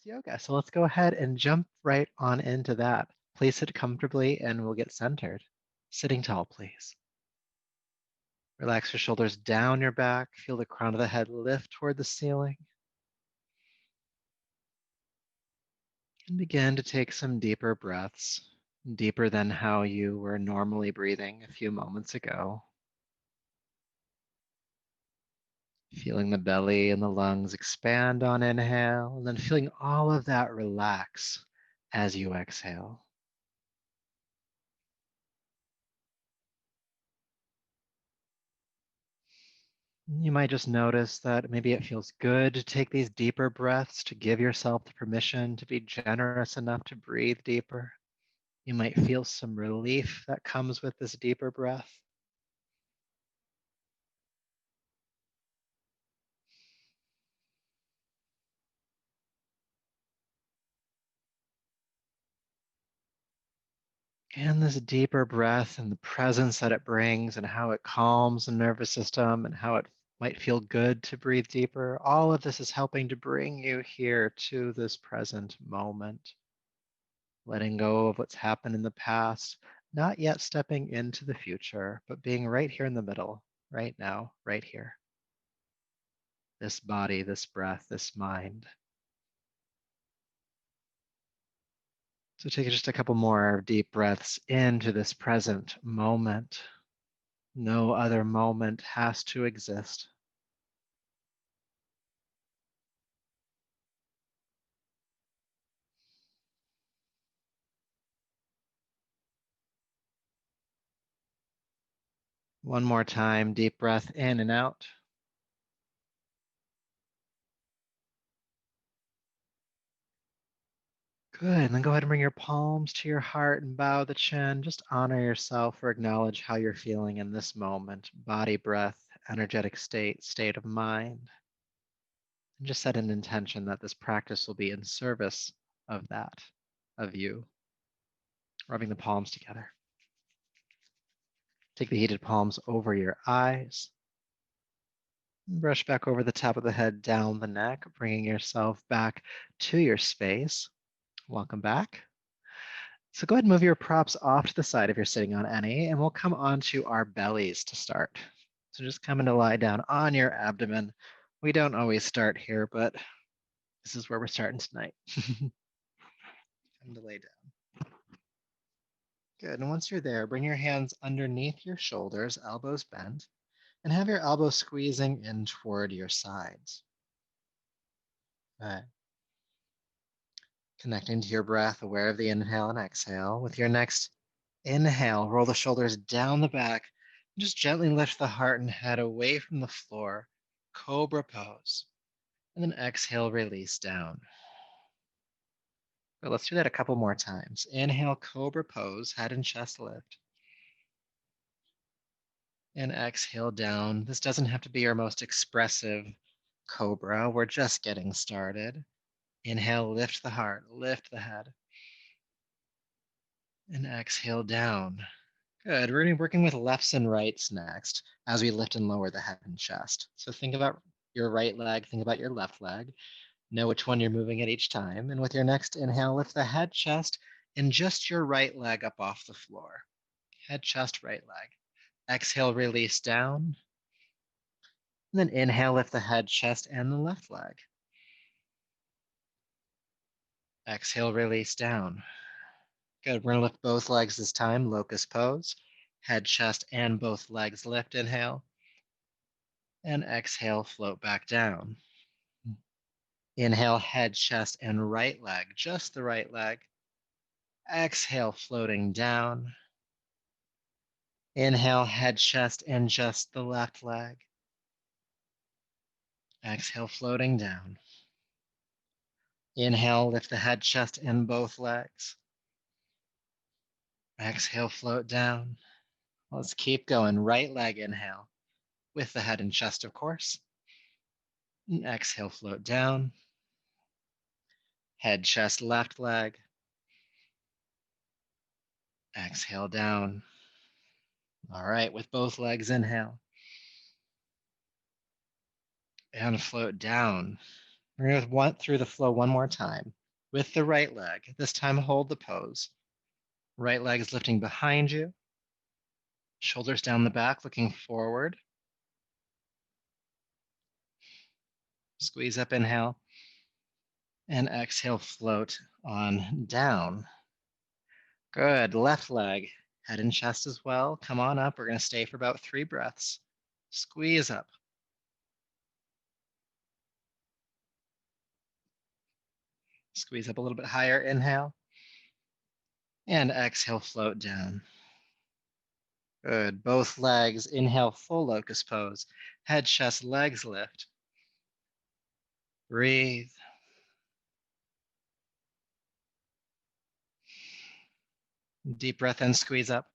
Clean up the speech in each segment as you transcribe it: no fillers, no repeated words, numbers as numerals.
yoga. So let's go ahead and jump right on into that. Place it comfortably and we'll get centered. Sitting tall, please. Relax your shoulders down your back. Feel the crown of the head lift toward the ceiling. And begin to take some deeper breaths, deeper than how you were normally breathing a few moments ago. Feeling the belly and the lungs expand on inhale, and then feeling all of that relax as you exhale. You might just notice that maybe it feels good to take these deeper breaths, to give yourself the permission to be generous enough to breathe deeper. You might feel some relief that comes with this deeper breath. And this deeper breath and the presence that it brings and how it calms the nervous system and how it might feel good to breathe deeper. All of this is helping to bring you here to this present moment, letting go of what's happened in the past, not yet stepping into the future, but being right here in the middle, right now, right here. This body, this breath, this mind. So take just a couple more deep breaths into this present moment. No other moment has to exist. One more time, deep breath in and out. Good, and then go ahead and bring your palms to your heart and bow the chin. Just honor yourself or acknowledge how you're feeling in this moment. Body, breath, energetic state of mind. And just set an intention that this practice will be in service of that, of you. Rubbing the palms together. Take the heated palms over your eyes. Brush back over the top of the head, down the neck, bringing yourself back to your space. Welcome back. So go ahead and move your props off to the side if you're sitting on any, and we'll come onto our bellies to start. So just coming to lie down on your abdomen. We don't always start here, but this is where we're starting tonight. Come to lay down. Good, and once you're there, bring your hands underneath your shoulders, elbows bent, and have your elbows squeezing in toward your sides. Right. Connecting to your breath, aware of the inhale and exhale. With your next inhale, roll the shoulders down the back. Just gently lift the heart and head away from the floor. Cobra pose. And then exhale, release down. But let's do that a couple more times. Inhale, cobra pose, head and chest lift. And exhale down. This doesn't have to be your most expressive cobra. We're just getting started. Inhale, lift the heart, lift the head. And exhale down. Good. We're going to be working with lefts and rights next as we lift and lower the head and chest. So think about your right leg, think about your left leg. Know which one you're moving at each time. And with your next inhale, lift the head, chest, and just your right leg up off the floor. Head, chest, right leg. Exhale, release down. And then inhale, lift the head, chest, and the left leg. Exhale, release down. Good. We're going to lift both legs this time. Locust pose. Head, chest, and both legs lift. Inhale. And exhale, float back down. Inhale, head, chest, and right leg. Just the right leg. Exhale, floating down. Inhale, head, chest, and just the left leg. Exhale, floating down. Inhale, lift the head, chest, and both legs. Exhale, float down. Let's keep going. Right leg inhale with the head and chest, of course. And exhale, float down. Head, chest, left leg. Exhale down. All right, with both legs, inhale. And float down. We're going to want through the flow one more time with the right leg. This time, hold the pose. Right leg is lifting behind you, shoulders down the back, looking forward. Squeeze up, inhale, and exhale, float on down. Good. Left leg, head and chest as well. Come on up. We're going to stay for about 3 breaths. Squeeze up. Squeeze up a little bit higher. Inhale. And exhale, float down. Good. Both legs. Inhale, full locust pose. Head, chest, legs lift. Breathe. Deep breath in, squeeze up.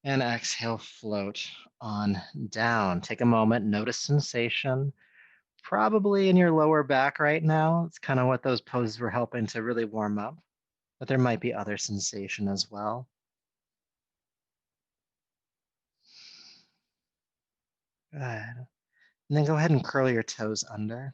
And exhale, float on down. Take a moment, notice sensation. Probably in your lower back right now. It's kind of what those poses were helping to really warm up, but there might be other sensation as well. Good. And then go ahead and curl your toes under.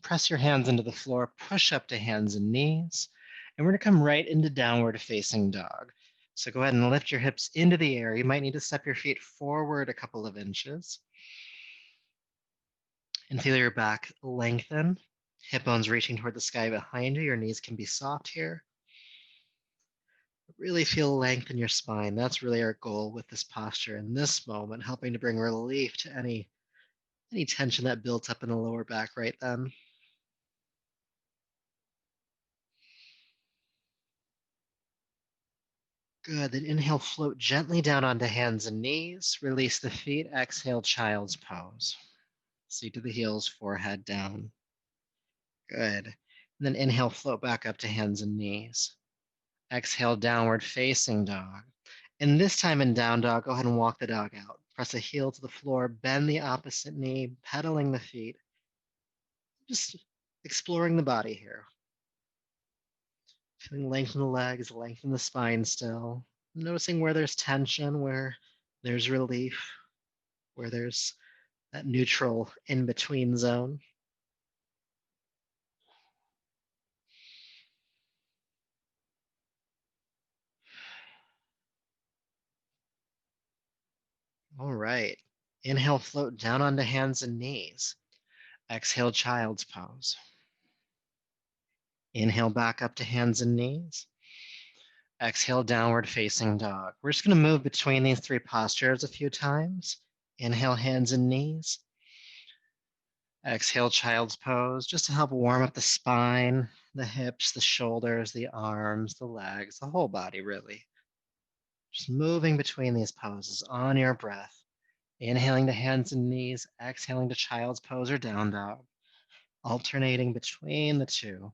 Press your hands into the floor, push up to hands and knees. And we're going to come right into downward facing dog. So go ahead and lift your hips into the air. You might need to step your feet forward a couple of inches. And feel your back lengthen. Hip bones reaching toward the sky behind you. Your knees can be soft here. Really feel length in your spine. That's really our goal with this posture in this moment, helping to bring relief to any tension that built up in the lower back right then. Good. Then inhale, float gently down onto hands and knees. Release the feet. Exhale, child's pose. Seat to the heels, forehead down. Good. And then inhale, float back up to hands and knees. Exhale, downward facing dog. And this time in down dog, go ahead and walk the dog out. Press a heel to the floor, bend the opposite knee, pedaling the feet. Just exploring the body here. Feeling length in the legs, length in the spine still. Noticing where there's tension, where there's relief, where there's that neutral in-between zone. All right. Inhale, float down onto hands and knees. Exhale, child's pose. Inhale, back up to hands and knees. Exhale, downward facing dog. We're just going to move between these 3 postures a few times. Inhale, hands and knees. Exhale, child's pose, just to help warm up the spine, the hips, the shoulders, the arms, the legs, the whole body, really. Just moving between these poses on your breath. Inhaling to hands and knees, exhaling to child's pose or down dog, alternating between the two.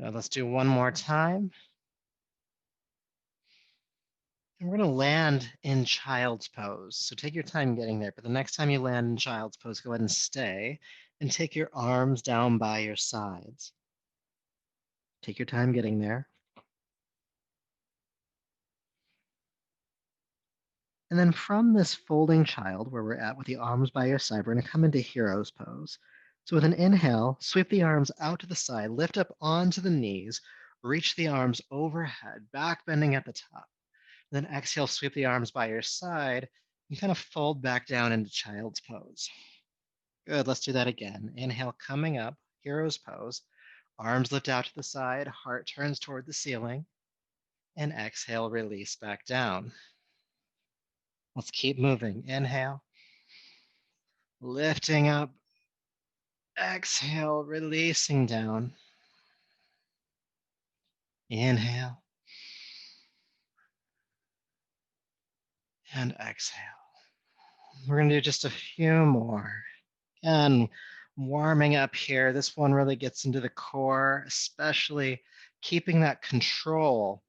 Let's do one more time. And we're going to land in child's pose. So take your time getting there. But the next time you land in child's pose, go ahead and stay and take your arms down by your sides. Take your time getting there. And then from this folding child, where we're at with the arms by your side, we're going to come into hero's pose. So with an inhale, sweep the arms out to the side, lift up onto the knees, reach the arms overhead, back bending at the top. Then exhale, sweep the arms by your side and kind of fold back down into child's pose. Good, let's do that again. Inhale, coming up, hero's pose. Arms lift out to the side, heart turns toward the ceiling. And exhale, release back down. Let's keep moving. Inhale, lifting up. Exhale, releasing down. Inhale. And exhale. We're going to do just a few more. And warming up here. This one really gets into the core, especially keeping that control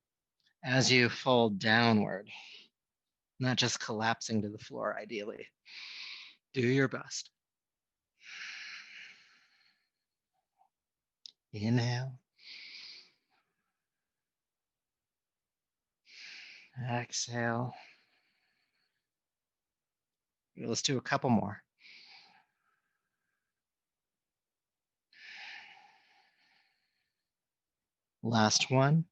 as you fold downward, not just collapsing to the floor, ideally. Do your best. Inhale. Exhale. Let's do a couple more. Last one.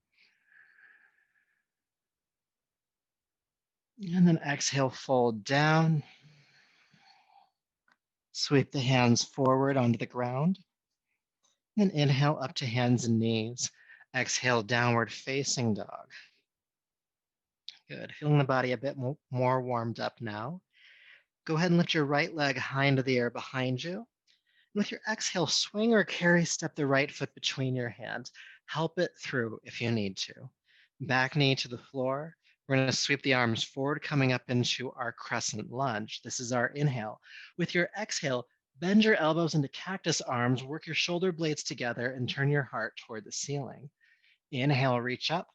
And then exhale, fold down. Sweep the hands forward onto the ground. Then inhale up to hands and knees. Exhale, downward facing dog. Good. Feeling the body a bit more warmed up now. Go ahead and lift your right leg high into the air behind you. And with your exhale, swing or carry step the right foot between your hands. Help it through if you need to. Back knee to the floor. We're going to sweep the arms forward, coming up into our crescent lunge. This is our inhale. With your exhale, bend your elbows into cactus arms, work your shoulder blades together, and turn your heart toward the ceiling. Inhale, reach up.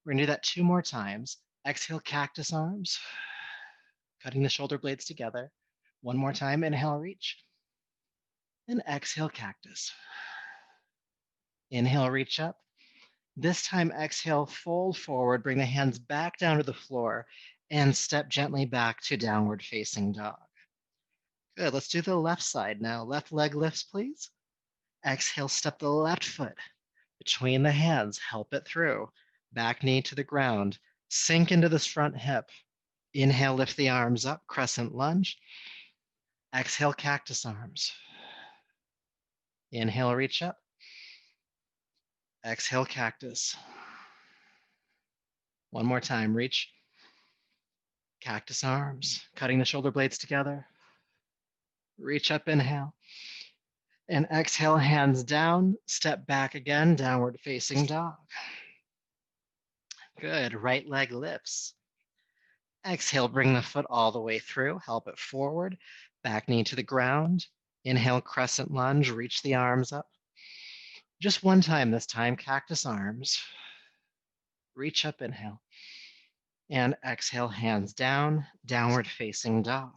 We're going to do that 2 more times. Exhale, cactus arms, cutting the shoulder blades together. 1 more time. Inhale, reach. And exhale, cactus. Inhale, reach up. This time, exhale, fold forward, bring the hands back down to the floor, and step gently back to downward facing dog. Good. Let's do the left side now. Left leg lifts, please. Exhale, step the left foot between the hands. Help it through. Back knee to the ground. Sink into this front hip. Inhale, lift the arms up, crescent lunge. Exhale, cactus arms. Inhale, reach up. Exhale, cactus. 1 more time, reach. Cactus arms, cutting the shoulder blades together. Reach up, inhale. And exhale, hands down, step back again, downward facing dog. Good, right leg lifts. Exhale, bring the foot all the way through, help it forward. Back knee to the ground. Inhale, crescent lunge, reach the arms up. Just 1 time this time, cactus arms. Reach up, inhale. And exhale, hands down, downward facing dog.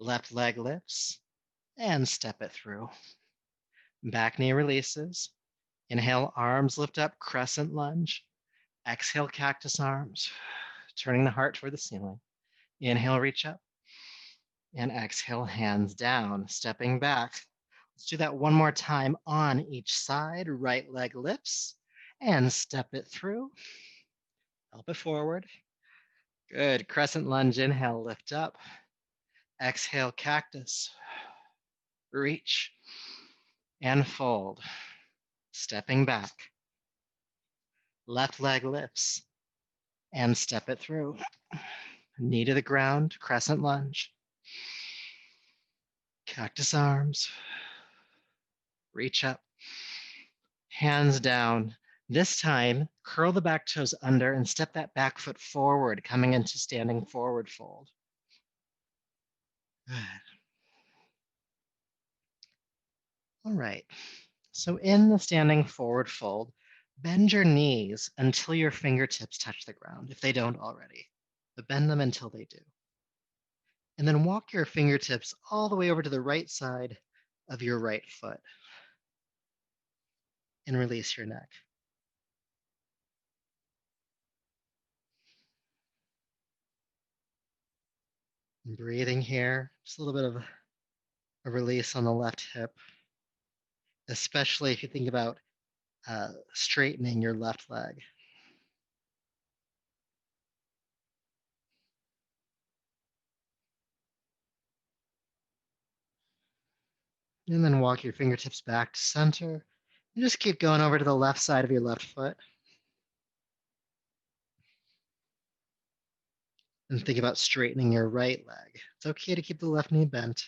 Left leg lifts and step it through. Back knee releases. Inhale, arms lift up, crescent lunge. Exhale, cactus arms, turning the heart toward the ceiling. Inhale, reach up. And exhale, hands down, stepping back. Let's do that 1 more time on each side. Right leg lifts and step it through. Help it forward. Good. Crescent lunge, inhale, lift up. Exhale, cactus. Reach and fold. Stepping back. Left leg lifts and step it through. Knee to the ground, crescent lunge. Cactus arms. Reach up. Hands down. This time, curl the back toes under and step that back foot forward, coming into standing forward fold. Good. All right. So in the standing forward fold, bend your knees until your fingertips touch the ground, if they don't already, but bend them until they do. And then walk your fingertips all the way over to the right side of your right foot and release your neck. And breathing here, just a little bit of a release on the left hip, especially if you think about straightening your left leg. And then walk your fingertips back to center. And just keep going over to the left side of your left foot. And think about straightening your right leg. It's okay to keep the left knee bent.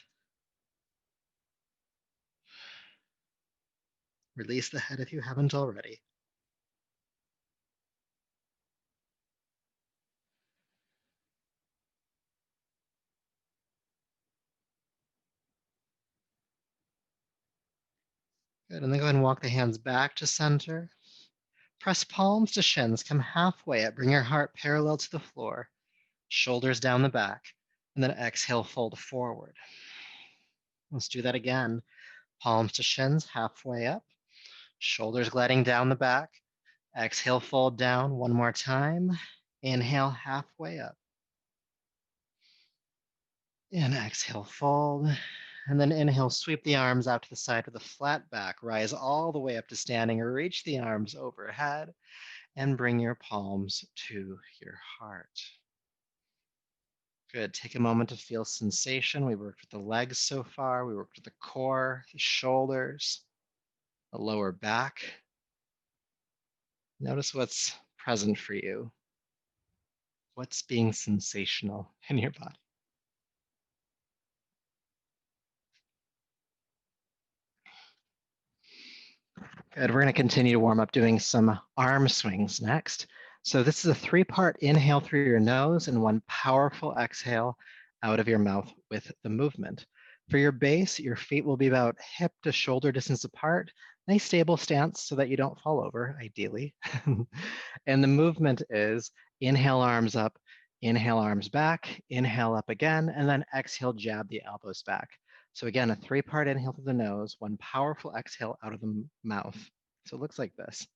Release the head if you haven't already. Good, and then go ahead and walk the hands back to center. Press palms to shins, come halfway up, bring your heart parallel to the floor, shoulders down the back, and then exhale, fold forward. Let's do that again. Palms to shins, halfway up, shoulders gliding down the back. Exhale, fold down 1 more time. Inhale, halfway up. And exhale, fold. And then inhale, sweep the arms out to the side with a flat back. Rise all the way up to standing. Reach the arms overhead and bring your palms to your heart. Good. Take a moment to feel sensation. We worked with the legs so far. We worked with the core, the shoulders, the lower back. Notice what's present for you. What's being sensational in your body? Good. We're going to continue to warm up doing some arm swings next. So this is a 3-part inhale through your nose and 1 powerful exhale out of your mouth with the movement. For your base, your feet will be about hip to shoulder distance apart. Nice stable stance so that you don't fall over, ideally. And the movement is inhale, arms up, inhale, arms back, inhale up again, and then exhale, jab the elbows back. So again, a 3-part inhale through the nose, 1 powerful exhale out of the mouth. So it looks like this.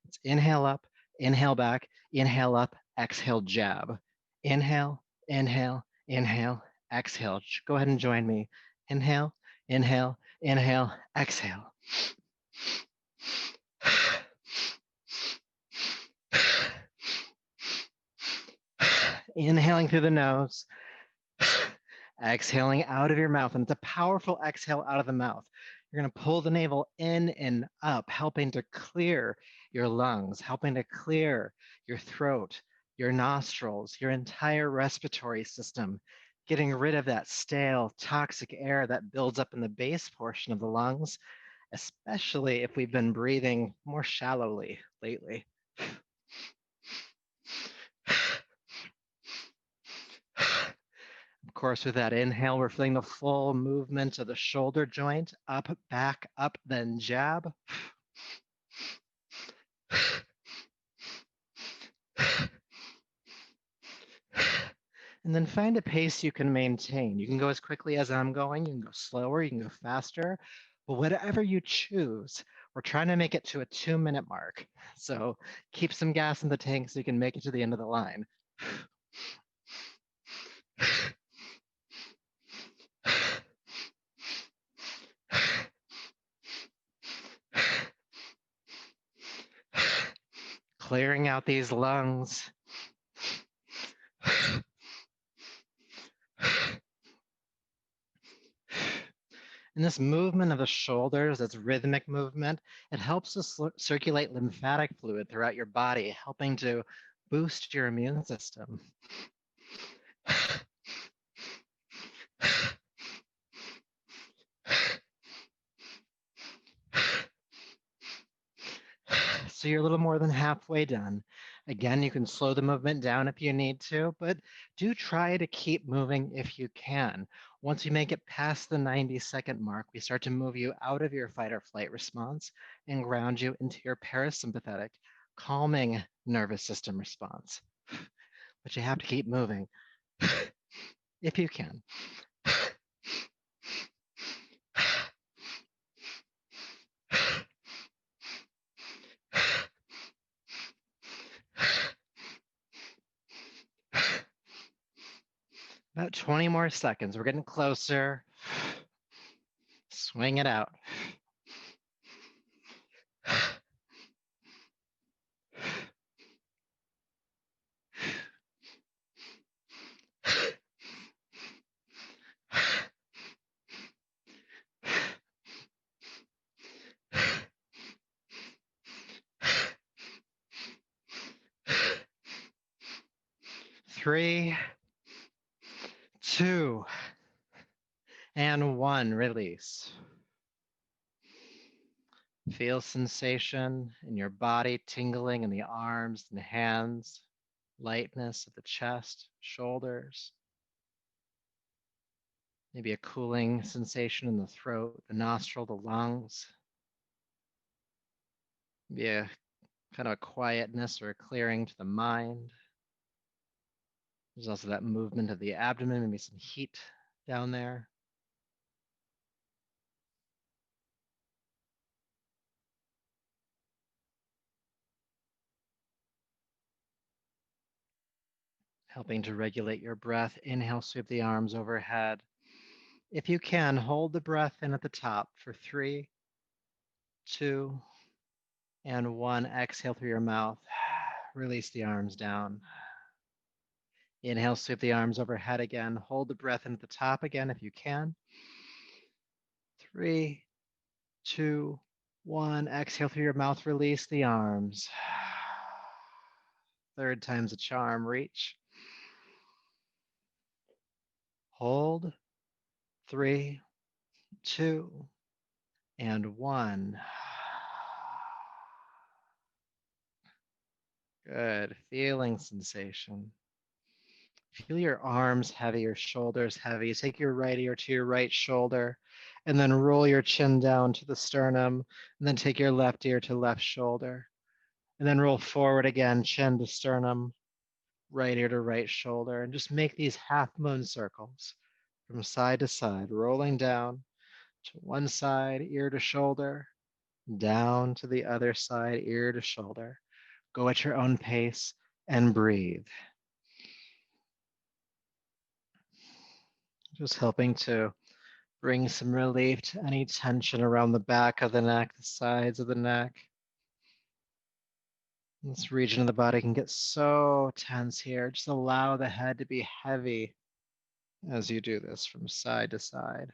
It's inhale up, inhale back, inhale up, exhale, jab. Inhale, inhale, inhale, exhale. Go ahead and join me. Inhale, inhale, inhale, exhale. Inhaling through the nose, exhaling out of your mouth. And it's a powerful exhale out of the mouth. You're going to pull the navel in and up, helping to clear your lungs, helping to clear your throat, your nostrils, your entire respiratory system, getting rid of that stale, toxic air that builds up in the base portion of the lungs, especially if we've been breathing more shallowly lately. Of course, with that inhale, we're feeling the full movement of the shoulder joint, up, back, up, then jab. And then find a pace you can maintain. You can go as quickly as I'm going, you can go slower, you can go faster, but whatever you choose, we're trying to make it to a 2-minute mark. So keep some gas in the tank so you can make it to the end of the line. Clearing out these lungs. And this movement of the shoulders, that's rhythmic movement, it helps to circulate lymphatic fluid throughout your body, helping to boost your immune system. So you're a little more than halfway done. Again, you can slow the movement down if you need to, but do try to keep moving if you can. Once you make it past the 90-second mark, we start to move you out of your fight or flight response and ground you into your parasympathetic, calming nervous system response. But you have to keep moving if you can. About 20 more seconds. We're getting closer. Swing it out. Three, 2, and 1. Release. Feel sensation in your body, tingling in the arms and hands, lightness at the chest, shoulders. Maybe a cooling sensation in the throat, the nostril, the lungs. Maybe a kind of a quietness or a clearing to the mind. There's also that movement of the abdomen, maybe some heat down there. helping to regulate your breath. Inhale, sweep the arms overhead. If you can, hold the breath in at the top for 3, 2, and 1. Exhale through your mouth. Release the arms down. Inhale, sweep the arms overhead again. Hold the breath in at the top again if you can. 3, 2, 1. Exhale through your mouth. Release the arms. Third time's a charm. Reach. Hold. 3, 2, and 1. Good. Feeling sensation. Feel your arms heavy, your shoulders heavy. Take your right ear to your right shoulder, and then roll your chin down to the sternum, and then take your left ear to left shoulder, and then roll forward again, chin to sternum, right ear to right shoulder, and just make these half moon circles from side to side, rolling down to one side, ear to shoulder, down to the other side, ear to shoulder. Go at your own pace and breathe. Just helping to bring some relief to any tension around the back of the neck, the sides of the neck. This region of the body can get so tense here. Just allow the head to be heavy as you do this from side to side.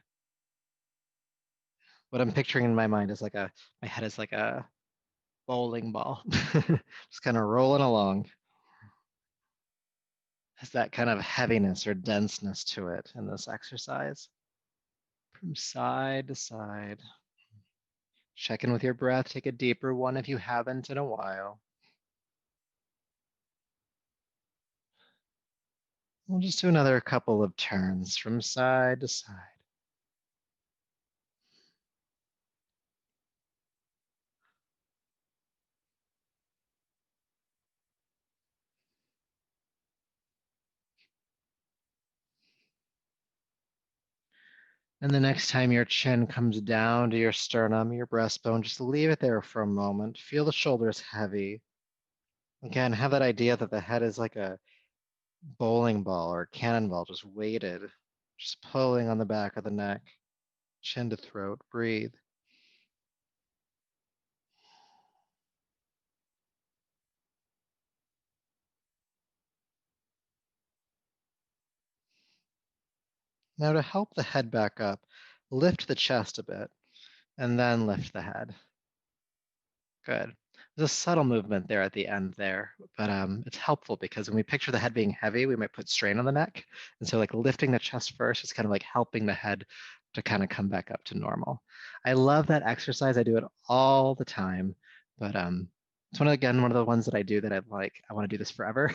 What I'm picturing in my mind is my head is like a bowling ball, just kind of rolling along. Has that kind of heaviness or denseness to it in this exercise. From side to side. Check in with your breath. Take a deeper one if you haven't in a while. We'll just do another couple of turns from side to side. And the next time your chin comes down to your sternum, your breastbone, just leave it there for a moment. Feel the shoulders heavy. Again, have that idea that the head is like a bowling ball or cannonball, just weighted, just pulling on the back of the neck, chin to throat. Breathe. Now to help the head back up, lift the chest a bit and then lift the head. Good. There's a subtle movement there at the end there, but it's helpful because when we picture the head being heavy, we might put strain on the neck. And so like lifting the chest first is kind of like helping the head to kind of come back up to normal. I love that exercise. I do it all the time, but it's one of the ones that I do that I want to do this forever,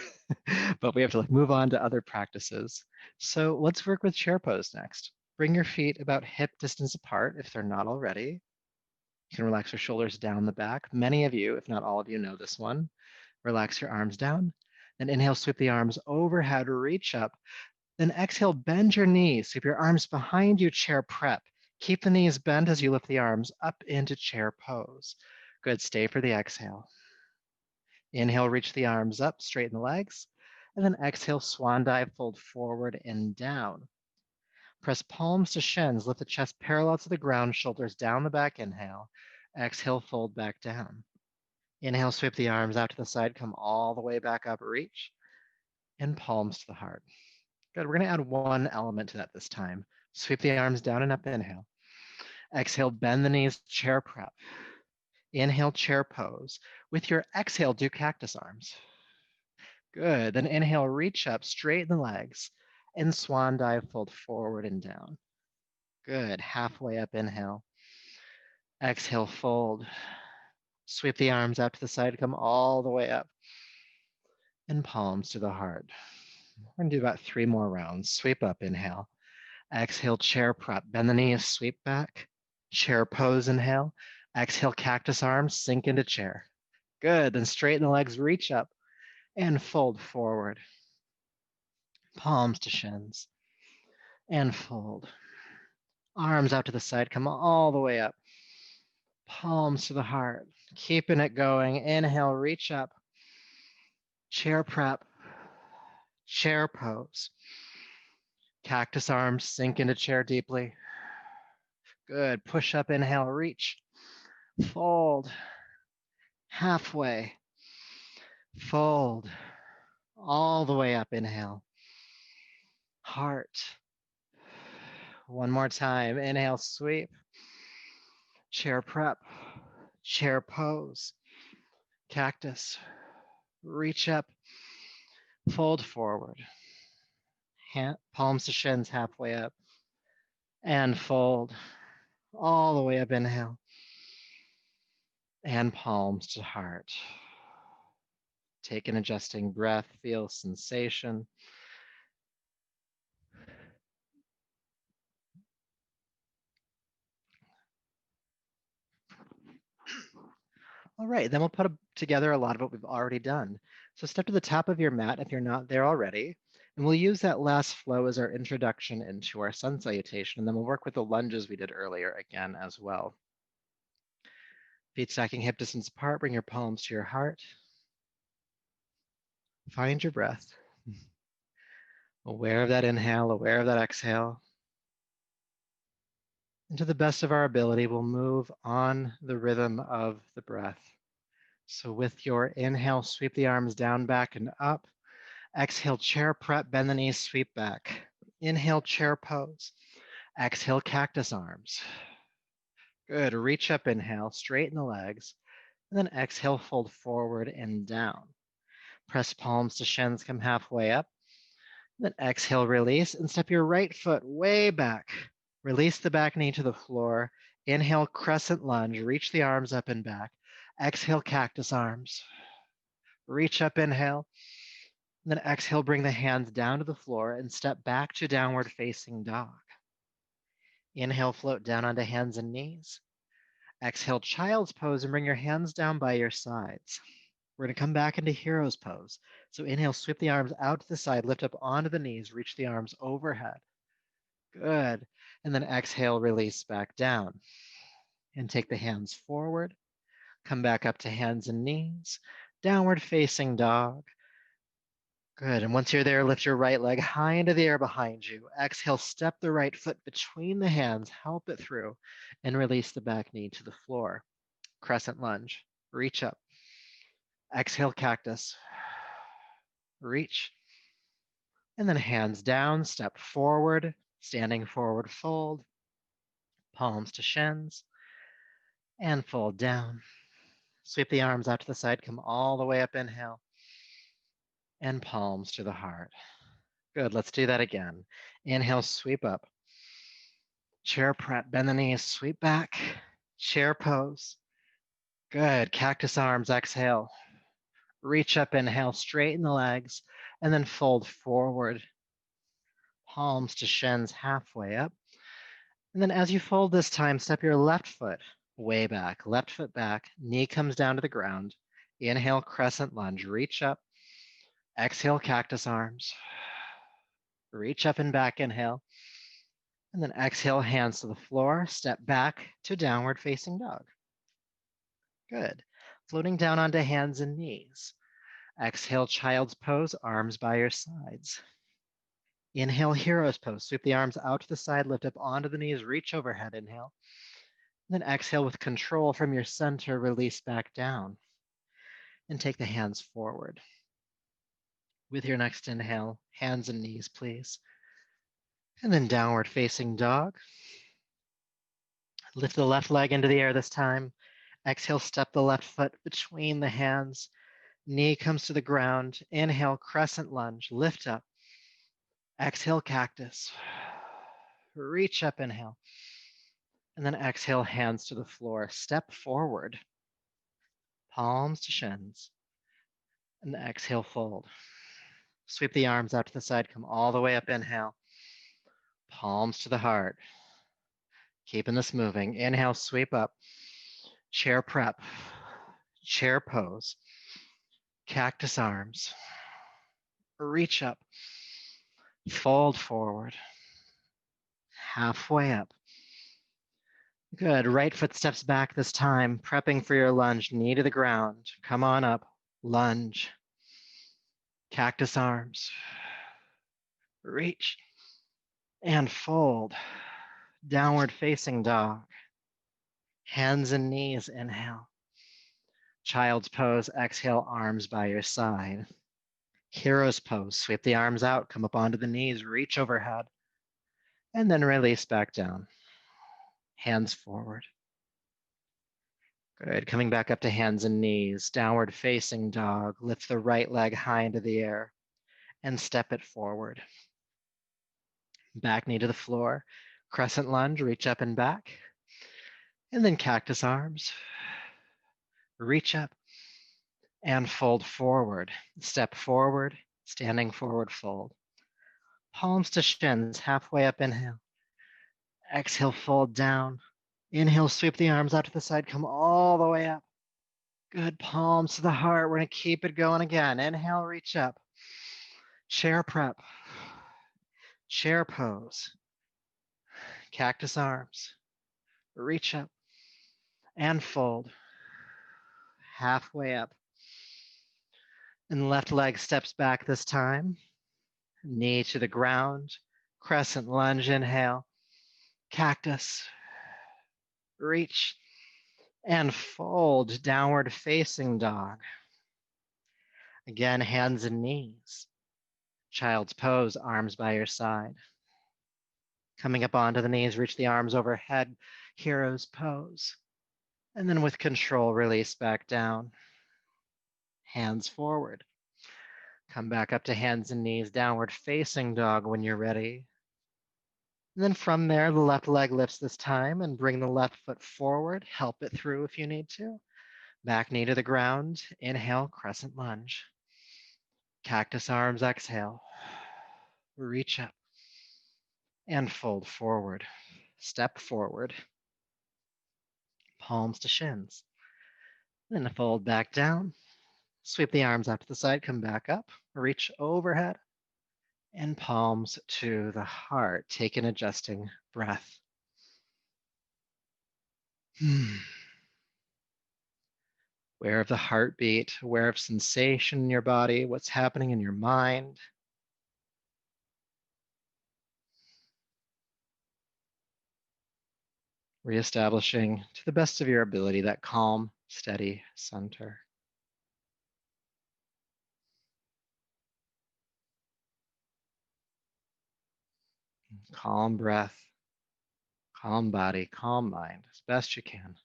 but we have to like move on to other practices. So let's work with chair pose next. Bring your feet about hip distance apart if they're not already. You can relax your shoulders down the back. Many of you, if not all of you, know this one. Relax your arms down. Then inhale, sweep the arms overhead, reach up. Then exhale, bend your knees. Sweep your arms behind you, chair prep. Keep the knees bent as you lift the arms up into chair pose. Good, stay for the exhale. Inhale, reach the arms up, straighten the legs. And then exhale, swan dive, fold forward and down. Press palms to shins, lift the chest parallel to the ground, shoulders down the back, inhale. Exhale, fold back down. Inhale, sweep the arms out to the side, come all the way back up, reach, and palms to the heart. Good, we're gonna add one element to that this time. Sweep the arms down and up, inhale. Exhale, bend the knees, chair prep. Inhale, chair pose. With your exhale, do cactus arms. Good, then inhale, reach up, straighten the legs, and swan dive, fold forward and down. Good, halfway up, inhale. Exhale, fold. Sweep the arms out to the side, come all the way up. And palms to the heart. We're gonna do about 3 more rounds. Sweep up, inhale. Exhale, chair prep. Bend the knees, sweep back. Chair pose, inhale. Exhale, cactus arms, sink into chair. Good, then straighten the legs, reach up, and fold forward. Palms to shins. And fold. Arms out to the side, come all the way up. Palms to the heart. Keeping it going. Inhale, reach up. Chair prep. chair pose. Cactus arms, sink into chair deeply. Good, push up, inhale, reach, fold, halfway, fold, all the way up, inhale, heart. One more time, inhale, sweep, chair prep, chair pose, cactus, reach up, fold forward, palms to shins halfway up, and fold, all the way up, inhale, and palms to heart. Take an adjusting breath, feel sensation. All right, then we'll put together a lot of what we've already done. So step to the top of your mat if you're not there already, and we'll use that last flow as our introduction into our sun salutation, and then we'll work with the lunges we did earlier again as well. Feet stacking hip distance apart, bring your palms to your heart. Find your breath. Aware of that inhale, aware of that exhale. And to the best of our ability, we'll move on the rhythm of the breath. So with your inhale, sweep the arms down, back, and up. Exhale, chair prep, bend the knees, sweep back. Inhale, chair pose. Exhale, cactus arms. Good, reach up, inhale, straighten the legs. And then exhale, fold forward and down. Press palms to shins, come halfway up. Then exhale, release, and step your right foot way back. Release the back knee to the floor. Inhale, crescent lunge, reach the arms up and back. Exhale, cactus arms. Reach up, inhale. And then exhale, bring the hands down to the floor and step back to downward facing dog. Inhale, float down onto hands and knees. Exhale, child's pose, and bring your hands down by your sides. We're going to come back into hero's pose. So inhale, sweep the arms out to the side, lift up onto the knees, reach the arms overhead. Good. And then exhale, release back down. And take the hands forward. Come back up to hands and knees. Downward facing dog. Good. And once you're there, lift your right leg high into the air behind you. Exhale, step the right foot between the hands, help it through, and release the back knee to the floor. Crescent lunge. Reach up. Exhale, cactus. Reach. And then hands down, step forward, standing forward fold. Palms to shins. And fold down. Sweep the arms out to the side, come all the way up, inhale. And palms to the heart. Good, let's do that again. Inhale, sweep up. Chair prep, bend the knees, sweep back. Chair pose. Good, cactus arms, exhale. Reach up, inhale, straighten the legs, and then fold forward. Palms to shins, halfway up. And then as you fold this time, step your left foot way back, left foot back, knee comes down to the ground. Inhale, crescent lunge, reach up. Exhale, cactus arms. Reach up and back, inhale. And then exhale, hands to the floor, step back to downward facing dog. Good. Floating down onto hands and knees. Exhale, child's pose, arms by your sides. Inhale, hero's pose. Sweep the arms out to the side, lift up onto the knees, reach overhead, inhale. And then exhale with control from your center, release back down. And take the hands forward. With your next inhale, hands and knees, please. And then downward facing dog. Lift the left leg into the air this time. Exhale, step the left foot between the hands. Knee comes to the ground. Inhale, crescent lunge, lift up. Exhale, cactus. Reach up, inhale. And then exhale, hands to the floor. Step forward. Palms to shins. And exhale, fold. Sweep the arms out to the side, come all the way up, inhale. Palms to the heart. Keeping this moving. Inhale, sweep up. Chair prep. Chair pose. Cactus arms. Reach up. Fold forward. Halfway up. Good. Right foot steps back this time, prepping for your lunge. Knee to the ground. Come on up. Lunge. Cactus arms. Reach and fold. Downward facing dog. Hands and knees, inhale. Child's pose, exhale, arms by your side. Hero's pose, sweep the arms out, come up onto the knees, reach overhead, and then release back down. Hands forward. Good, coming back up to hands and knees, downward facing dog, lift the right leg high into the air and step it forward. Back knee to the floor, crescent lunge, reach up and back, and then cactus arms. Reach up and fold forward. Step forward, standing forward fold. Palms to shins, halfway up, inhale. Exhale, fold down. Inhale, sweep the arms out to the side, come all the way up. Good, palms to the heart. We're gonna keep it going again. Inhale, reach up. Chair prep. Chair pose. Cactus arms. Reach up and fold. Halfway up. And left leg steps back this time. Knee to the ground. Crescent lunge, inhale. Cactus. Reach and fold. Downward facing dog. Again, hands and knees. Child's pose, arms by your side. Coming up onto the knees, reach the arms overhead. Hero's pose. And then with control, release back down. Hands forward. Come back up to hands and knees, downward facing dog when you're ready. And then from there, the left leg lifts this time and bring the left foot forward. Help it through if you need to. Back knee to the ground. Inhale, crescent lunge. Cactus arms, exhale. Reach up and fold forward. Step forward. Palms to shins. Then fold back down. Sweep the arms out to the side, come back up. Reach overhead. And palms to the heart. Take an adjusting breath. Aware of the heartbeat, aware of sensation in your body, what's happening in your mind. Reestablishing to the best of your ability that calm, steady center. Calm breath, calm body, calm mind, as best you can.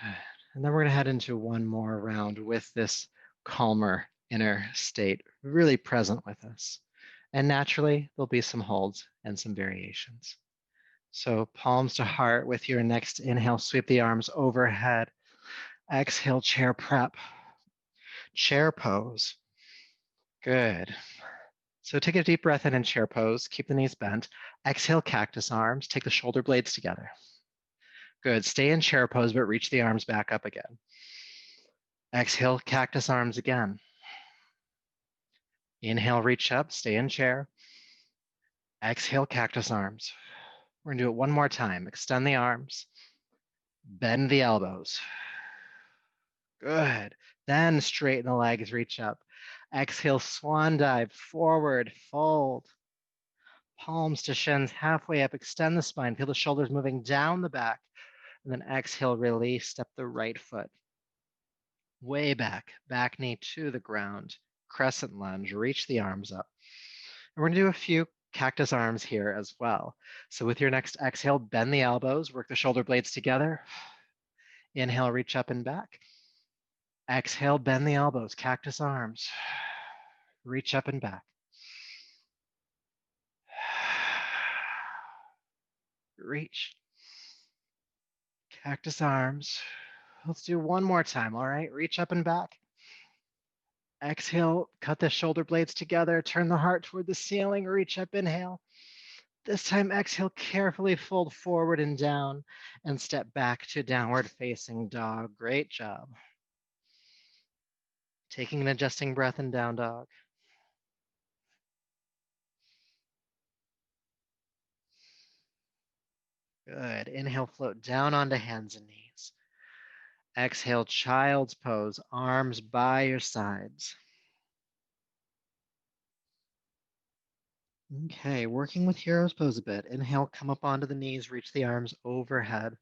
Good. And then we're going to head into one more round with this calmer inner state, really present with us. And naturally, there'll be some holds and some variations. So palms to heart with your next inhale, sweep the arms overhead. Exhale, chair prep. Chair pose. Good. So take a deep breath in chair pose. Keep the knees bent. Exhale, cactus arms. Take the shoulder blades together. Good. Stay in chair pose, but reach the arms back up again. Exhale, cactus arms again. Inhale, reach up. Stay in chair. Exhale, cactus arms. We're going to do it one more time. Extend the arms. Bend the elbows. Good. Then straighten the legs, reach up. Exhale, swan dive, forward, fold. Palms to shins, halfway up, extend the spine, feel the shoulders moving down the back. And then exhale, release, step the right foot. Way back, back knee to the ground. Crescent lunge, reach the arms up. And we're gonna do a few cactus arms here as well. So with your next exhale, bend the elbows, work the shoulder blades together. Inhale, reach up and back. Exhale, bend the elbows, cactus arms. Reach up and back. Reach. Cactus arms. Let's do one more time, all right? Reach up and back. Exhale, cut the shoulder blades together, turn the heart toward the ceiling, reach up, inhale. This time, exhale, carefully fold forward and down and step back to downward facing dog. Great job. Taking an adjusting breath in down dog. Good. Inhale, float down onto hands and knees. Exhale, child's pose, arms by your sides. Okay, working with hero's pose a bit. Inhale, come up onto the knees, reach the arms overhead.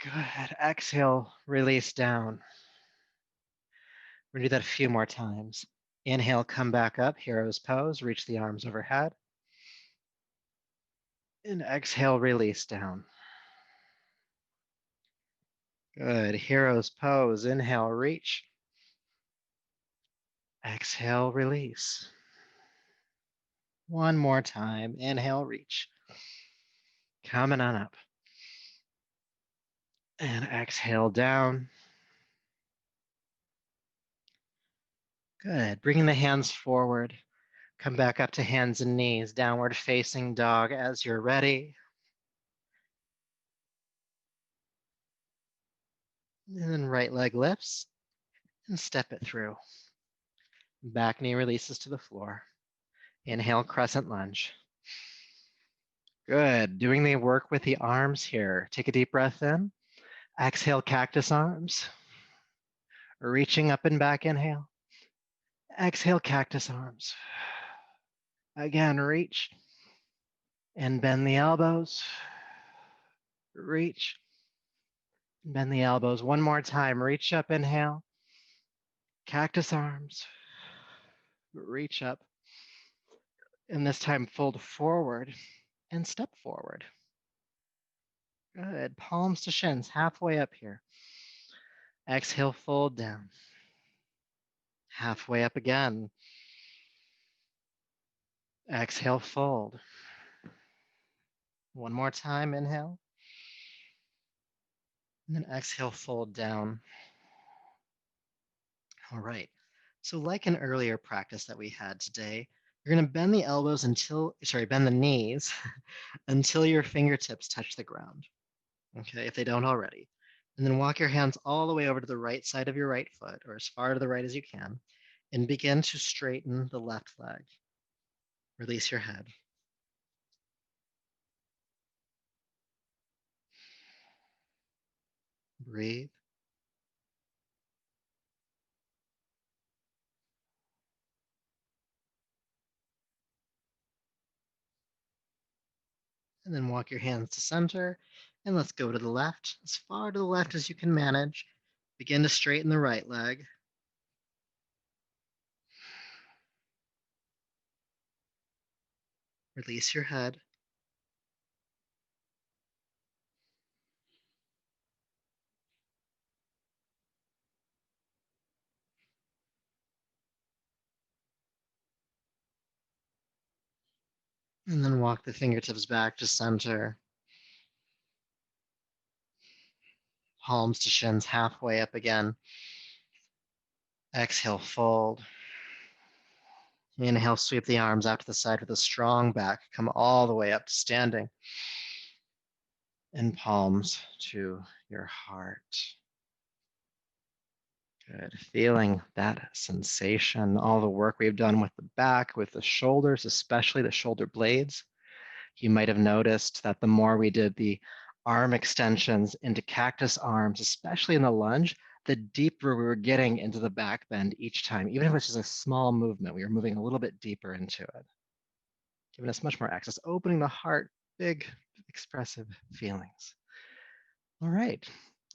Good. Exhale, release down. We're gonna do that a few more times. Inhale, come back up, hero's pose, reach the arms overhead. And exhale, release down. Good. Hero's pose. Inhale, reach. Exhale, release. One more time. Inhale, reach. Coming on up. And exhale down. Good. Bringing the hands forward. Come back up to hands and knees. Downward facing dog as you're ready. And then right leg lifts and step it through. Back knee releases to the floor. Inhale, crescent lunge. Good. Doing the work with the arms here. Take a deep breath in. Exhale, cactus arms. Reaching up and back, inhale. Exhale, cactus arms. Again, reach and bend the elbows. Reach, bend the elbows. One more time. Reach up, inhale. Cactus arms. Reach up. And this time, fold forward and step forward. Good. Palms to shins, halfway up here. Exhale, fold down. Halfway up again. Exhale, fold. One more time, inhale. And then exhale, fold down. All right. So like an earlier practice that we had today, you're going to bend the elbows bend the knees until your fingertips touch the ground. Okay, if they don't already. And then walk your hands all the way over to the right side of your right foot, or as far to the right as you can, and begin to straighten the left leg. Release your head. Breathe. And then walk your hands to center, and let's go to the left, as far to the left as you can manage. Begin to straighten the right leg. Release your head. And then walk the fingertips back to center. Palms to shins, halfway up again. Exhale, fold. Inhale, sweep the arms out to the side with a strong back. Come all the way up to standing. And palms to your heart. Good. Feeling that sensation, all the work we've done with the back, with the shoulders, especially the shoulder blades. You might have noticed that the more we did the arm extensions into cactus arms, especially in the lunge, the deeper we were getting into the back bend each time. Even if it's just a small movement, we were moving a little bit deeper into it, giving us much more access, opening the heart, big, expressive feelings. All right.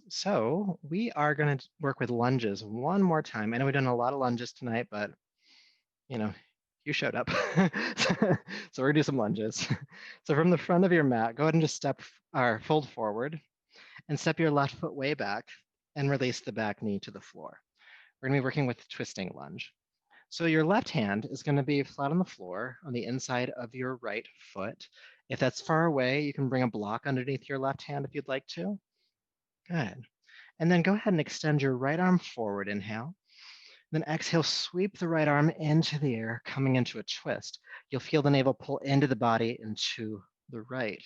So we are going to work with lunges one more time. I know we've done a lot of lunges tonight, but you showed up. So we're gonna do some lunges. So from the front of your mat, go ahead and just fold forward and step your left foot way back and release the back knee to the floor. We're gonna be working with twisting lunge. So your left hand is gonna be flat on the floor on the inside of your right foot. If that's far away, you can bring a block underneath your left hand if you'd like to. Good. And then go ahead and extend your right arm forward, inhale. Then exhale, sweep the right arm into the air, coming into a twist. You'll feel the navel pull into the body and to the right.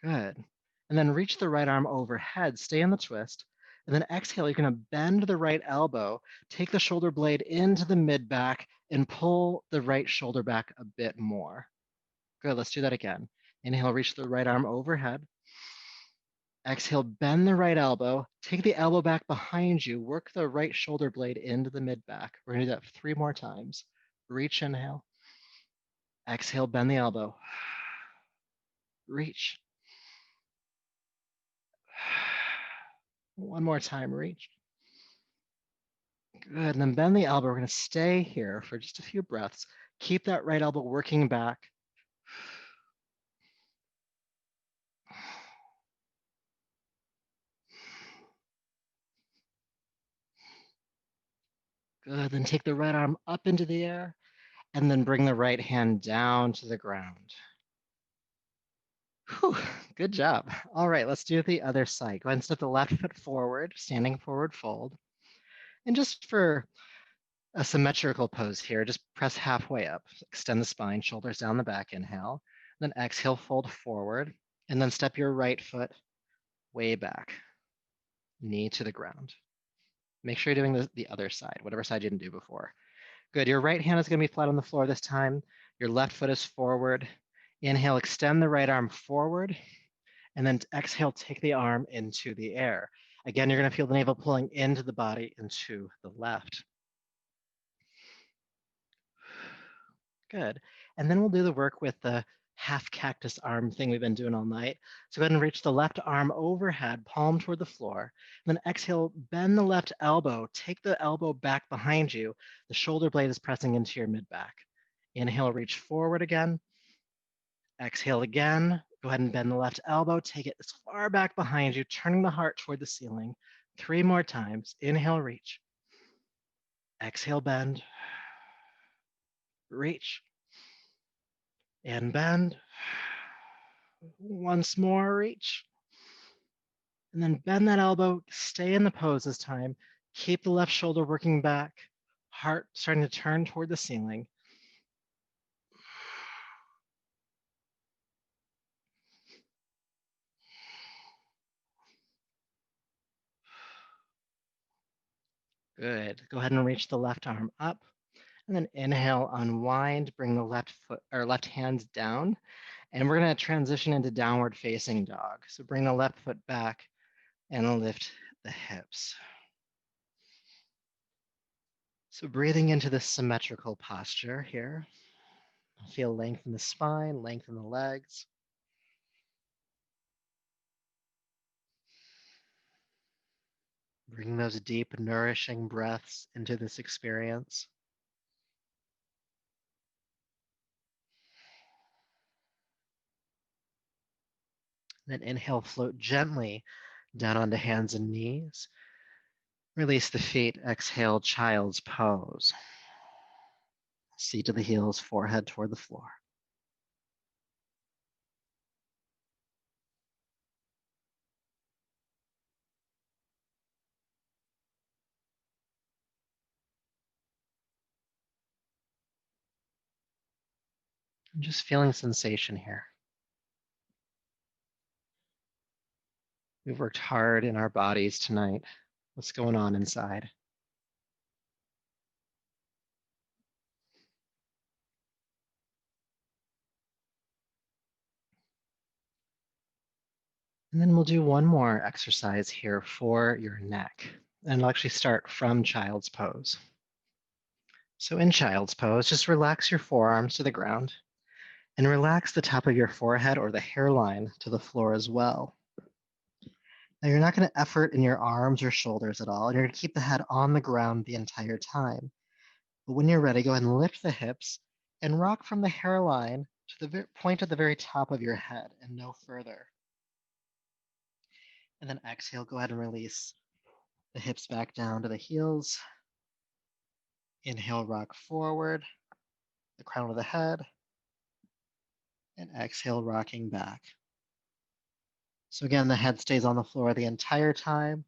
Good. And then reach the right arm overhead, stay in the twist. And then exhale, you're going to bend the right elbow, take the shoulder blade into the mid back, and pull the right shoulder back a bit more. Good, let's do that again. Inhale, reach the right arm overhead. Exhale, bend the right elbow, take the elbow back behind you, work the right shoulder blade into the mid-back. We're gonna do that 3 more times. Reach, inhale. Exhale, bend the elbow. Reach. One more time, reach. Good, and then bend the elbow. We're gonna stay here for just a few breaths. Keep that right elbow working back. Good, then take the right arm up into the air, and then bring the right hand down to the ground. Whew, good job. All right, let's do the other side. Go ahead and step the left foot forward, standing forward fold. And just for a symmetrical pose here, just press halfway up. Extend the spine, shoulders down the back, inhale. Then exhale, fold forward. And then step your right foot way back, knee to the ground. Make sure you're doing the other side, whatever side you didn't do before. Good, your right hand is gonna be flat on the floor this time. Your left foot is forward. Inhale, extend the right arm forward. And then exhale, take the arm into the air. Again, you're gonna feel the navel pulling into the body and to the left. Good. And then we'll do the work with the half cactus arm thing we've been doing all night. So go ahead and reach the left arm overhead, palm toward the floor. And then exhale, bend the left elbow, take the elbow back behind you. The shoulder blade is pressing into your mid-back. Inhale, reach forward again. Exhale again. Go ahead and bend the left elbow, take it as far back behind you, turning the heart toward the ceiling. 3 more times. Inhale, reach. Exhale, bend. Reach. And bend. Once more, reach. And then bend that elbow, stay in the pose this time. Keep the left shoulder working back, heart starting to turn toward the ceiling. Good. Go ahead and reach the left arm up. And then inhale, unwind, bring the left foot or left hand down. And we're going to transition into downward facing dog. So bring the left foot back and lift the hips. So breathing into this symmetrical posture here. Feel length in the spine, length in the legs. Bring those deep, nourishing breaths into this experience. Then inhale, float gently down onto hands and knees. Release the feet, exhale, child's pose. Seat to the heels, forehead toward the floor. I'm just feeling sensation here. We've worked hard in our bodies tonight. What's going on inside? And then we'll do one more exercise here for your neck. And I'll actually start from child's pose. So in child's pose, just relax your forearms to the ground and relax the top of your forehead or the hairline to the floor as well. Now you're not going to effort in your arms or shoulders at all, and you're going to keep the head on the ground the entire time. But when you're ready, go ahead and lift the hips and rock from the hairline to the point at the very top of your head and no further. And then exhale, go ahead and release the hips back down to the heels. Inhale, rock forward, the crown of the head, and exhale, rocking back. So again, the head stays on the floor the entire time.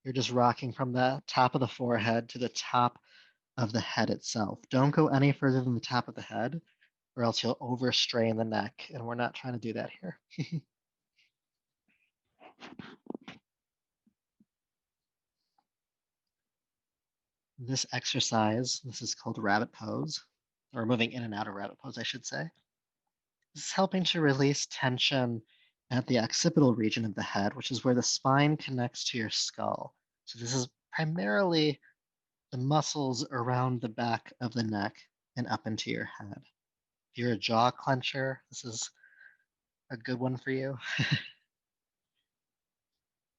You're just rocking from the top of the forehead to the top of the head itself. Don't go any further than the top of the head, or else you'll overstrain the neck, and we're not trying to do that here. This exercise, this is called rabbit pose, or moving in and out of rabbit pose, I should say. This is helping to release tension at the occipital region of the head, which is where the spine connects to your skull. So this is primarily the muscles around the back of the neck and up into your head. If you're a jaw clencher, this is a good one for you.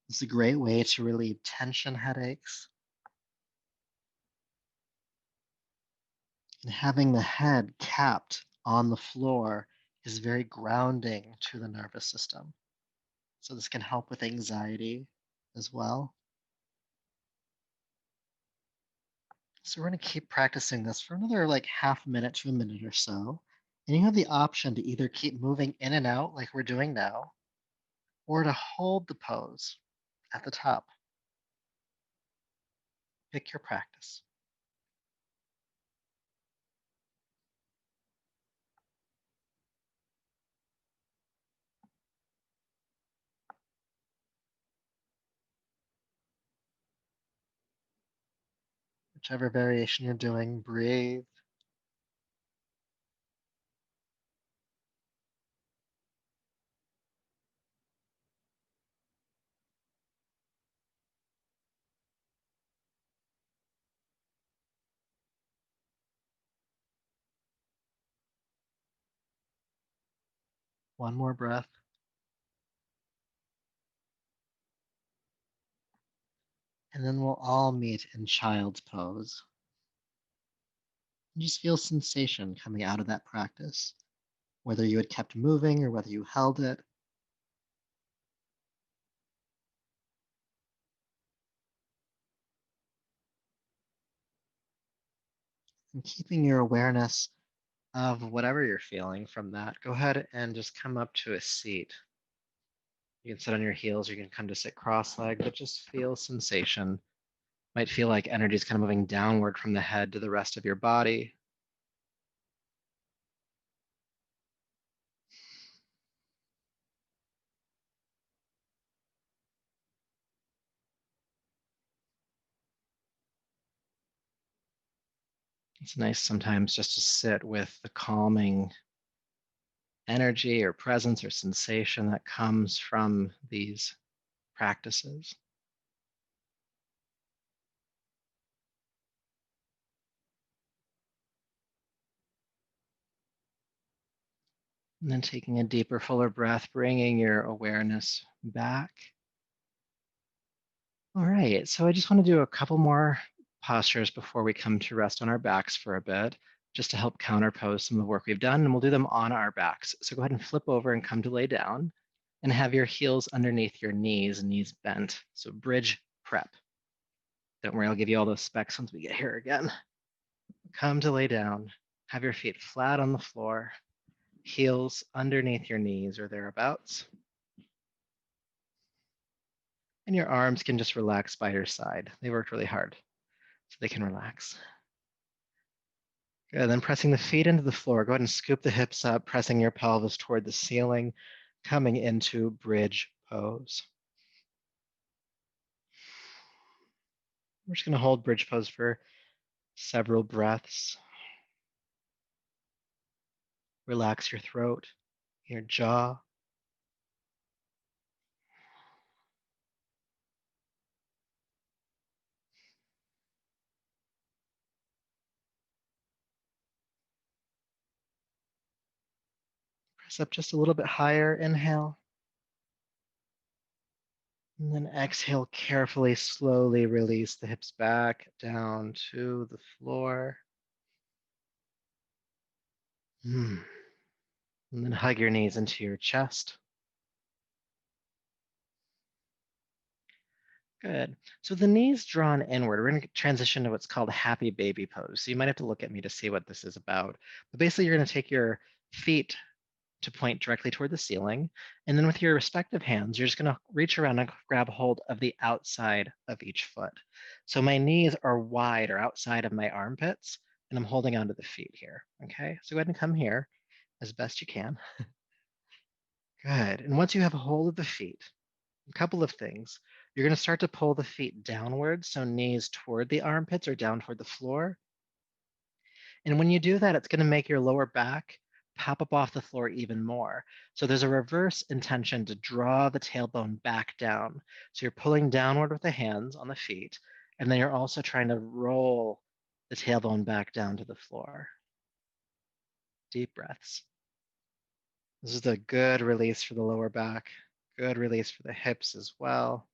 It's a great way to relieve tension headaches. And having the head capped on the floor is very grounding to the nervous system. So this can help with anxiety as well. So we're going to keep practicing this for another like half minute to a minute or so. And you have the option to either keep moving in and out like we're doing now, or to hold the pose at the top. Pick your practice. Whichever variation you're doing, breathe. One more breath. And then we'll all meet in child's pose. And just feel sensation coming out of that practice, whether you had kept moving or whether you held it. And keeping your awareness of whatever you're feeling from that, go ahead and just come up to a seat. You can sit on your heels, you can come to sit cross-legged, but just feel sensation. Might feel like energy is kind of moving downward from the head to the rest of your body. It's nice sometimes just to sit with the calming energy or presence or sensation that comes from these practices. And then taking a deeper, fuller breath, bringing your awareness back. All right, so I just want to do a couple more postures before we come to rest on our backs for a bit, just to help counterpose some of the work we've done, and we'll do them on our backs. So go ahead and flip over and come to lay down, and have your heels underneath your knees bent. So bridge prep. Don't worry, I'll give you all those specs once we get here again. Come to lay down, have your feet flat on the floor, heels underneath your knees or thereabouts. And your arms can just relax by your side. They worked really hard, so they can relax. Good, then pressing the feet into the floor, go ahead and scoop the hips up, pressing your pelvis toward the ceiling, coming into bridge pose. We're just gonna hold bridge pose for several breaths. Relax your throat, your jaw. Press up just a little bit higher, inhale. And then exhale, carefully, slowly release the hips back down to the floor. And then hug your knees into your chest. Good. So the knees drawn inward, we're going to transition to what's called happy baby pose. So you might have to look at me to see what this is about. But basically, you're going to take your feet to point directly toward the ceiling. And then with your respective hands, you're just going to reach around and grab hold of the outside of each foot. So my knees are wide or outside of my armpits, and I'm holding onto the feet here. Okay, so go ahead and come here as best you can. Good. And once you have a hold of the feet, a couple of things. You're going to start to pull the feet downwards, so knees toward the armpits or down toward the floor. And when you do that, it's going to make your lower back pop up off the floor even more. So there's a reverse intention to draw the tailbone back down. So you're pulling downward with the hands on the feet, and then you're also trying to roll the tailbone back down to the floor. Deep breaths. This is a good release for the lower back, good release for the hips as well.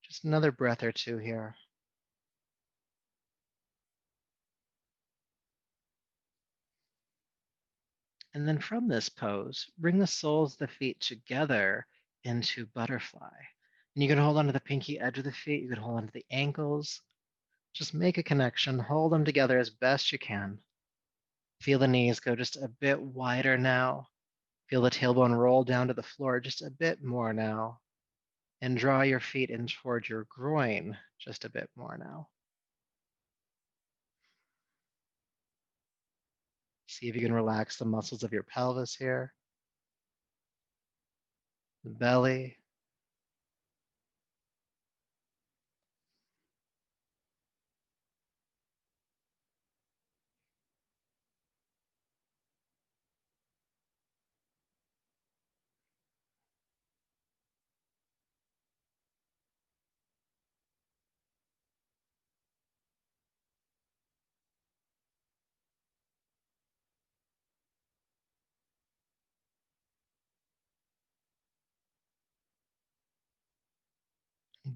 Just another breath or two here. And then from this pose, bring the soles of the feet together into butterfly. And you can hold onto the pinky edge of the feet, you can hold onto the ankles. Just make a connection, hold them together as best you can. Feel the knees go just a bit wider now. Feel the tailbone roll down to the floor just a bit more now. And draw your feet in toward your groin just a bit more now. See if you can relax the muscles of your pelvis here, the belly.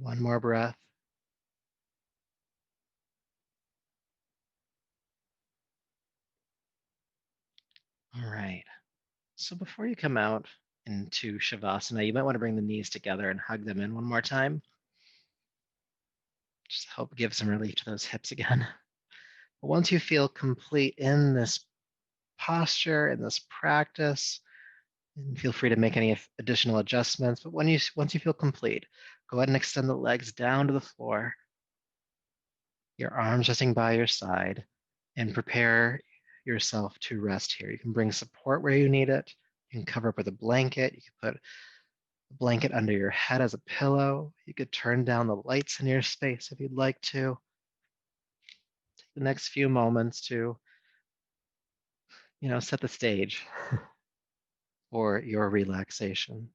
One more breath. All right. So before you come out into Shavasana, you might want to bring the knees together and hug them in one more time. Just help give some relief to those hips again. But once you feel complete in this posture, in this practice, and feel free to make any additional adjustments. But once you feel complete, go ahead and extend the legs down to the floor, your arms resting by your side, and prepare yourself to rest here. You can bring support where you need it. You can cover up with a blanket. You can put a blanket under your head as a pillow. You could turn down the lights in your space if you'd like to. Take the next few moments to, set the stage for your relaxation.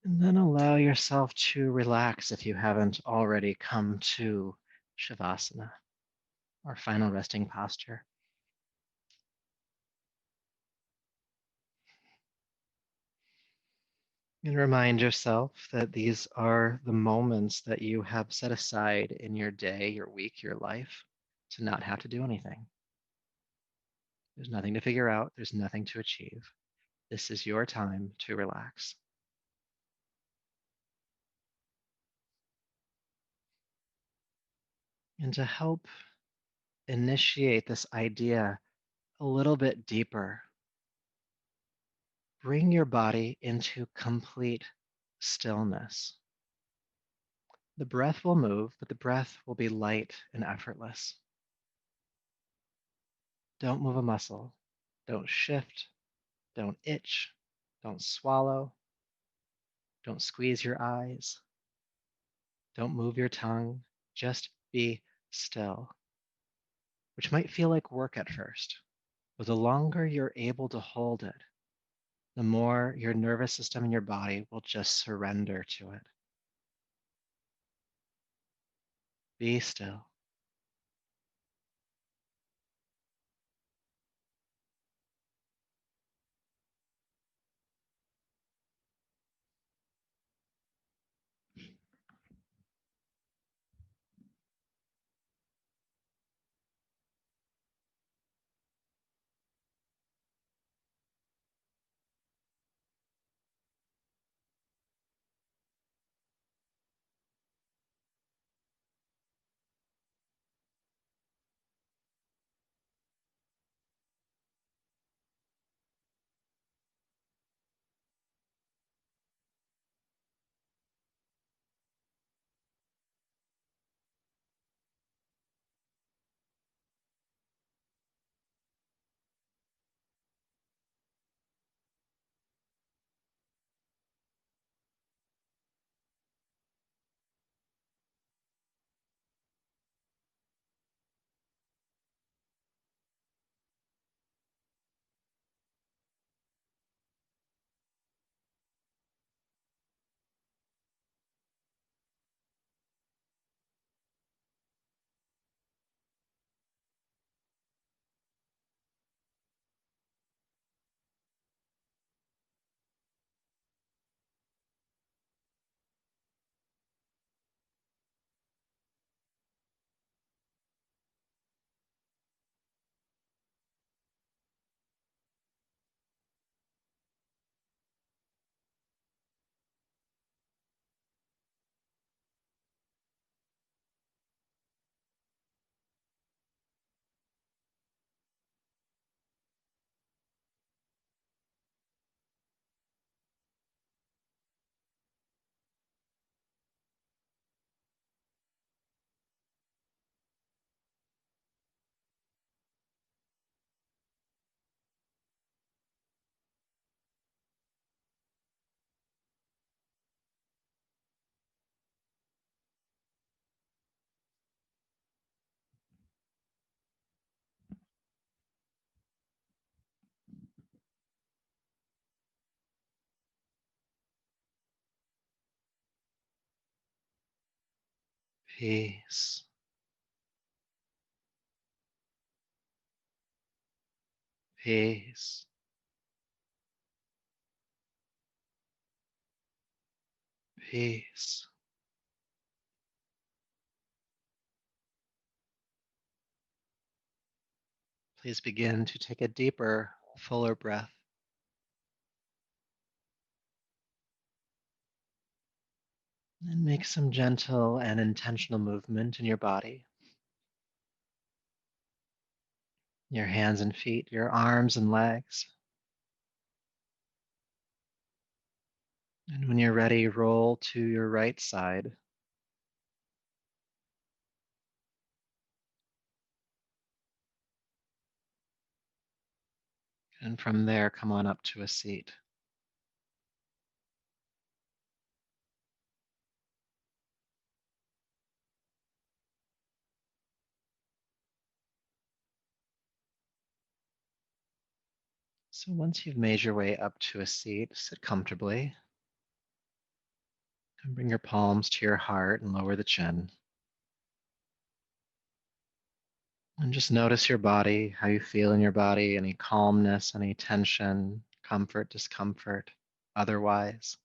And then allow yourself to relax if you haven't already come to Shavasana, our final resting posture. And remind yourself that these are the moments that you have set aside in your day, your week, your life to not have to do anything. There's nothing to figure out, there's nothing to achieve. This is your time to relax. And to help initiate this idea a little bit deeper, bring your body into complete stillness. The breath will move, but the breath will be light and effortless. Don't move a muscle. Don't shift. Don't itch. Don't swallow. Don't squeeze your eyes. Don't move your tongue. Just be still, which might feel like work at first. But the longer you're able to hold it, the more your nervous system and your body will just surrender to it. Be still. peace, peace, peace. Please begin to take a deeper, fuller breath and make some gentle and intentional movement in your body, your hands and feet, your arms and legs. And when you're ready, roll to your right side. And from there, come on up to a seat. So once you've made your way up to a seat, sit comfortably and bring your palms to your heart and lower the chin. And just notice your body, how you feel in your body, any calmness, any tension, comfort, discomfort, otherwise.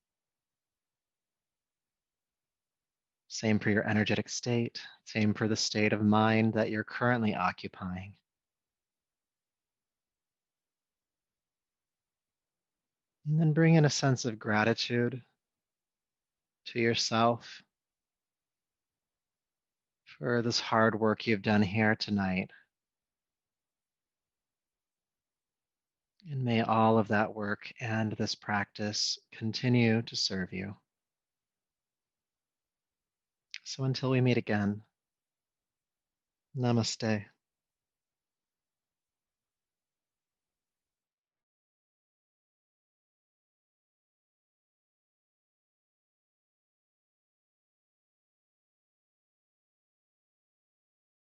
Same for your energetic state, same for the state of mind that you're currently occupying. And then bring in a sense of gratitude to yourself for this hard work you've done here tonight. And may all of that work and this practice continue to serve you. So until we meet again, namaste.